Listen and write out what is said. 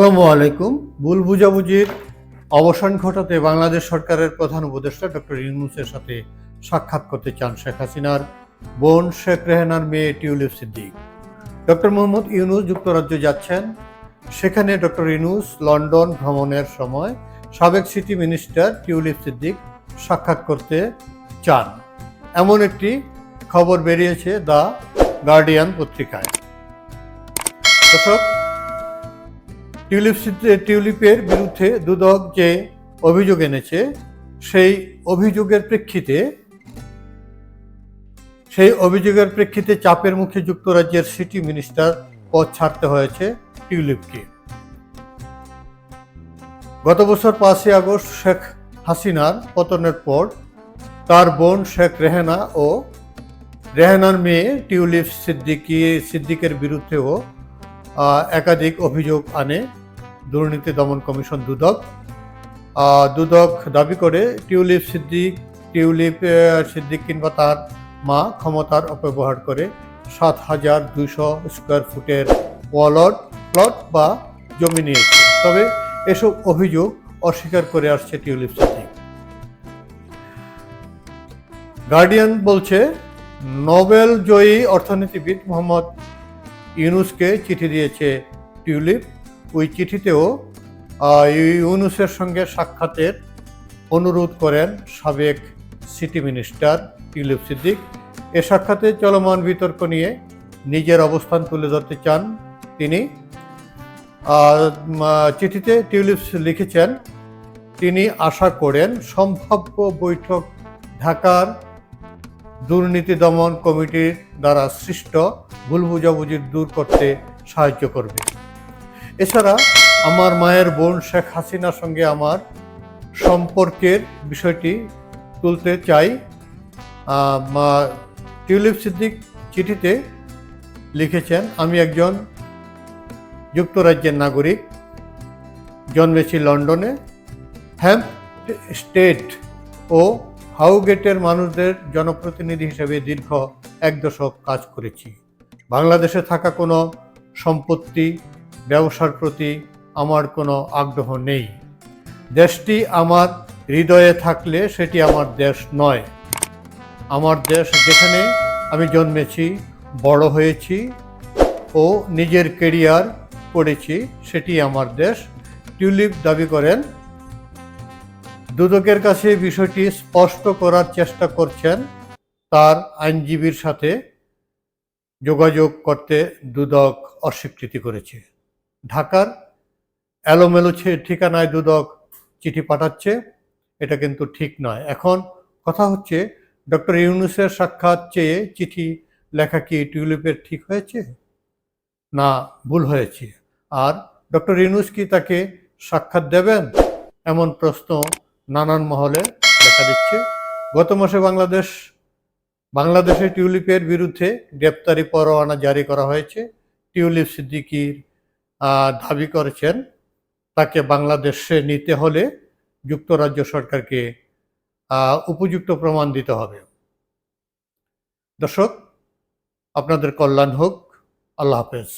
আসসালামু আলাইকুম। ভুল বুঝাবুঝির অবসান ঘটাতে বাংলাদেশ সরকারের প্রধান উপদেষ্টা ডক্টর ইউনূসের সাথে সাক্ষাৎ করতে চান শেখ হাসিনার বোন শেখ রেহানার মেয়ে টিউলিপ সিদ্দিক। ডক্টর মোহাম্মদ ইউনূস যুক্তরাজ্য যাচ্ছেন। সেখানে ডক্টর ইউনূস লন্ডন ভ্রমণের সময় সাবেক সিটি মিনিস্টার টিউলিপ সিদ্দিক সাক্ষাৎ করতে চান, এমন একটি খবর বেরিয়েছে দ্য গার্ডিয়ান পত্রিকায়। দর্শক, টিউলিপের বিরুদ্ধে দুদক যে অভিযোগ এনেছে সেই অভিযোগের প্রেক্ষিতে চাপের মুখে যুক্তরাজ্যের সিটি মিনিস্টার পদ ছাড়তে হয়েছে টিউলিপকে। গত বছর 5ই আগস্ট শেখ হাসিনার পতনের পর তার বোন শেখ রেহানা ও রেহানার মেয়ে টিউলিপ সিদ্দিকের বিরুদ্ধেও একাধিক অভিযোগ আনে দুর্নীতি দমন কমিশন দুদক দাবি করে টিউলিপ সিদ্দিক কিংবা তার মা ক্ষমতার অপব্যবহার করে 7,200 স্কোয়ার ফুটের প্লট বা জমি নিয়েছে। তবে এসব অভিযোগ অস্বীকার করে আসছে টিউলিপ সিদ্দিক। গার্ডিয়ান বলছে, নোবেল জয়ী অর্থনীতিবিদ মোহাম্মদ ইউনূসকে চিঠি দিয়েছে টিউলিপ। ওই চিঠিতেও ইউনূসের সঙ্গে সাক্ষাতের অনুরোধ করেন সাবেক সিটি মিনিস্টার টিউলিপ সিদ্দিক। এ সাক্ষাতে চলমান বিতর্ক নিয়ে নিজের অবস্থান তুলে ধরতে চান তিনি। চিঠিতে টিউলিপ লিখেছেন, তিনি আশা করেন সম্ভাব্য বৈঠক ঢাকার দুর্নীতি দমন কমিটির দ্বারা সৃষ্ট ভুল বুঝাবুঝি দূর করতে সাহায্য করবে। এছাড়া আমার মায়ের বোন শেখ হাসিনার সঙ্গে আমার সম্পর্কের বিষয়টি তুলতে চাই। টিউলিপ সিদ্দিক চিঠিতে লিখেছেন, আমি একজন যুক্তরাজ্যের নাগরিক, জন্মেছি লন্ডনে। হ্যাম্পস্টেড ও হাউগেটের মানুষদের জনপ্রতিনিধি হিসেবে দীর্ঘ 1 দশক কাজ করেছি। বাংলাদেশে থাকা কোনো সম্পত্তি ব্যবসার প্রতি আমার কোনো আগ্রহ নেই। দেশটি আমার হৃদয়ে থাকলে সেটি আমার দেশ নয়। আমার দেশ যেখানে আমি জন্মেছি, বড় হয়েছি ও নিজের কেরিয়ার করেছি, সেটি আমার দেশ। টিউলিপ দাবি করেন, দুদকের কাছে বিষয়টি স্পষ্ট করার চেষ্টা করছেন। তার আইনজীবীর সাথে যোগাযোগ করতে দুদক অস্বীকৃতি করেছে। ঢাকার এলোমেলো ঠিকানায় দুদক চিঠি পাঠাচ্ছে, এটা কিন্তু ঠিক নয়। এখন কথা হচ্ছে, ডক্টর ইউনূসের সাক্ষাৎ চেয়ে চিঠি লেখা কি টিউলিপের ঠিক হয়েছে না ভুল হয়েছে? আর ডক্টর ইউনূস কি তাকে সাক্ষাৎ দেবেন? এমন প্রশ্ন নানান মহলে দেখা দিচ্ছে। গত মাসে বাংলাদেশে টিউলিপের বিরুদ্ধে গ্রেপ্তারি পরোয়ানা জারি করা হয়েছে। টিউলিপ সিদ্দিকীর দাবি করেছেন, তাকে বাংলাদেশে নিতে হলে যুক্তরাজ্য সরকারকে উপযুক্ত প্রমাণ দিতে হবে। দর্শক, আপনাদের কল্যাণ হোক। আল্লাহ হাফেজ।